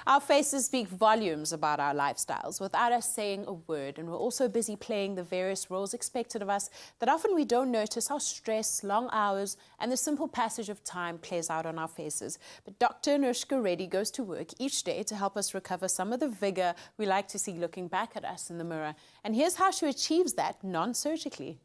Our faces speak volumes about our lifestyles without us saying a word, and we're also busy playing the various roles expected of us that often we don't notice how stress, long hours, and the simple passage of time plays out on our faces. But Dr. Anushka Reddy goes to work each day to help us recover some of the vigor we like to see looking back at us in the mirror. And here's how she achieves that non-surgically.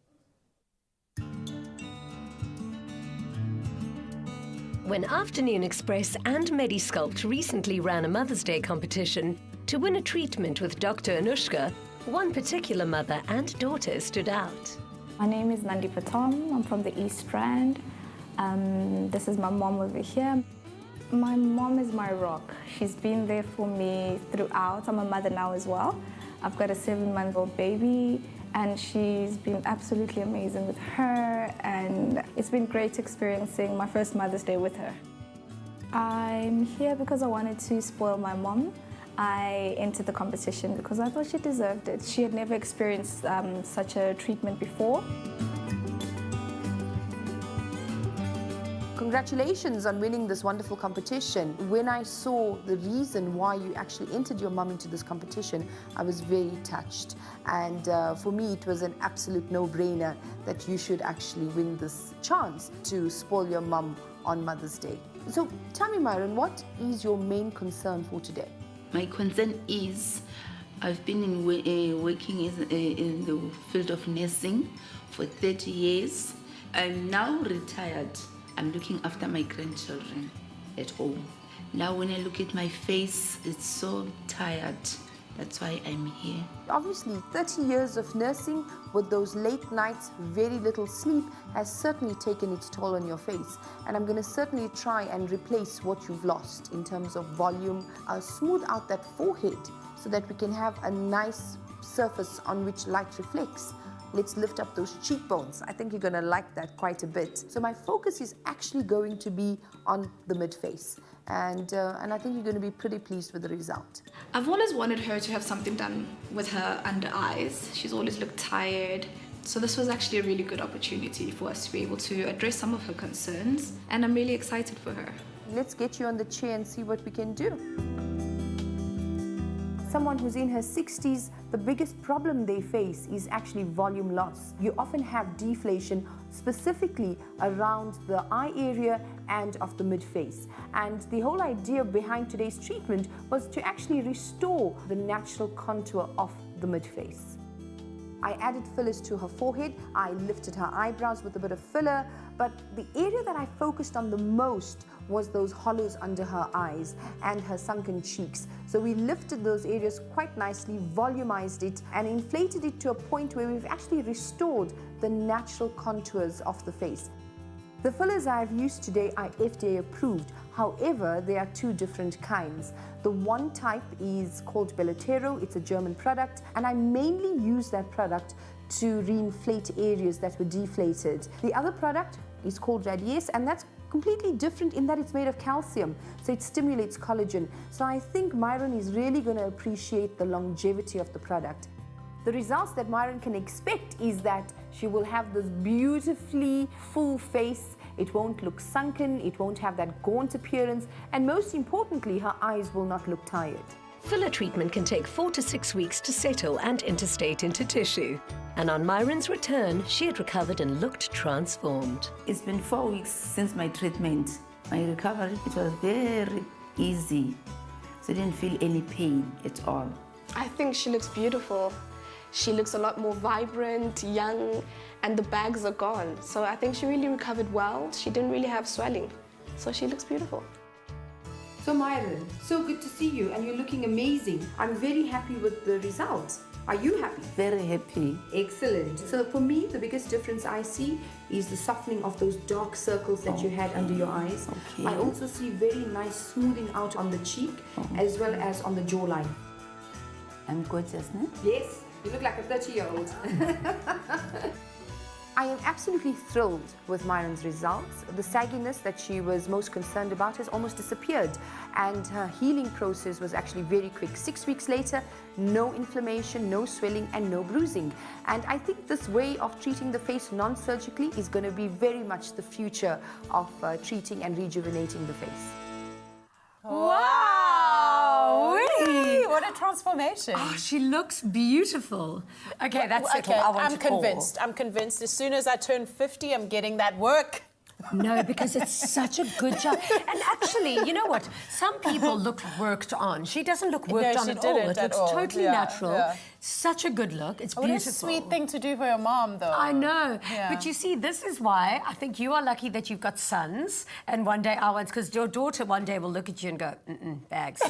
When Afternoon Express and Medi Sculpt recently ran a Mother's Day competition to win a treatment with Dr. Anushka, one particular mother and daughter stood out. My name is Nandi Patom. I'm from the East Rand. This is my mom over here. My mom is my rock. She's been there for me throughout. I'm a mother now as well. I've got a 7-month-old baby, and she's been absolutely amazing with her, and it's been great experiencing my first Mother's Day with her. I'm here because I wanted to spoil my mom. I entered the competition because I thought she deserved it. She had never experienced such a treatment before. Congratulations on winning this wonderful competition. When I saw the reason why you actually entered your mum into this competition, I was very touched. And for me, it was an absolute no-brainer that you should actually win this chance to spoil your mum on Mother's Day. So tell me, Myron, what is your main concern for today? My concern is I've been working in the field of nursing for 30 years. I'm now retired. I'm looking after my grandchildren at home. Now when I look at my face, it's so tired. That's why I'm here. Obviously, 30 years of nursing with those late nights, very little sleep, has certainly taken its toll on your face. And I'm going to certainly try and replace what you've lost in terms of volume, smooth out that forehead so that we can have a nice surface on which light reflects. Let's lift up those cheekbones. I think you're going to like that quite a bit. So my focus is actually going to be on the mid-face. And I think you're going to be pretty pleased with the result. I've always wanted her to have something done with her under eyes. She's always looked tired. So this was actually a really good opportunity for us to be able to address some of her concerns. And I'm really excited for her. Let's get you on the chair and see what we can do. Someone who's in her 60s, the biggest problem they face is actually volume loss. You often have deflation specifically around the eye area and of the mid-face. And the whole idea behind today's treatment was to actually restore the natural contour of the mid-face. I added fillers to her forehead, I lifted her eyebrows with a bit of filler, but the area that I focused on the most was those hollows under her eyes and her sunken cheeks. So we lifted those areas quite nicely, volumized it, and inflated it to a point where we've actually restored the natural contours of the face. The fillers I've used today are FDA approved. However, there are two different kinds. The one type is called Belotero. It's a German product, and I mainly use that product to reinflate areas that were deflated. The other product is called Radies, and that's completely different in that it's made of calcium, so it stimulates collagen. So I think Myron is really going to appreciate the longevity of the product. The results that Myron can expect is that she will have this beautifully full face. It won't look sunken, it won't have that gaunt appearance, and most importantly, her eyes will not look tired. Filler treatment can take 4 to 6 weeks to settle and interstate into tissue. And on Myron's return, she had recovered and looked transformed. It's been 4 weeks since my treatment. My recovery, it was very easy. So I didn't feel any pain at all. I think she looks beautiful. She looks a lot more vibrant, young, and the bags are gone. So I think she really recovered well. She didn't really have swelling. So she looks beautiful. So Myron, so good to see you, and you're looking amazing. I'm very happy with the result. Are you happy? Very happy. Excellent. So for me, the biggest difference I see is the softening of those dark circles that you had under your eyes. Okay. I also see very nice smoothing out on the cheek as well as on the jawline. I'm gorgeous, no? Yes, you look like a 30-year-old. I am absolutely thrilled with Myron's results. The sagginess that she was most concerned about has almost disappeared, and her healing process was actually very quick. 6 weeks later, no inflammation, no swelling, and no bruising. And I think this way of treating the face non-surgically is going to be very much the future of treating and rejuvenating the face. Wow! What a transformation. Oh, she looks beautiful. Okay, that's it. I want I'm convinced. I'm convinced. As soon as I turn 50, I'm getting that work. No, because it's such a good job. And actually, you know what? Some people look worked on. She doesn't look worked on at all. It looks totally natural. Such a good look. It's beautiful. What a sweet thing to do for your mom, though. I know. But you see, this is why I think you are lucky that you've got sons. And one day our ones, because your daughter one day will look at you and go, bags.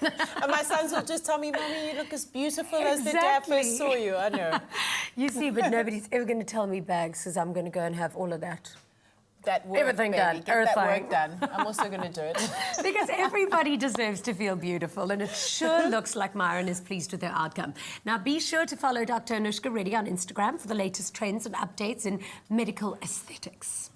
And my sons will just tell me, Mommy, you look as beautiful as the day I first saw you. I know. You see, but nobody's ever going to tell me bags, because I'm going to go and have all of that. That work, everything baby. done. Get that work done. I'm also going to do it. Because everybody deserves to feel beautiful, and it sure looks like Myron is pleased with her outcome. Now, be sure to follow Dr. Anushka Reddy on Instagram for the latest trends and updates in medical aesthetics.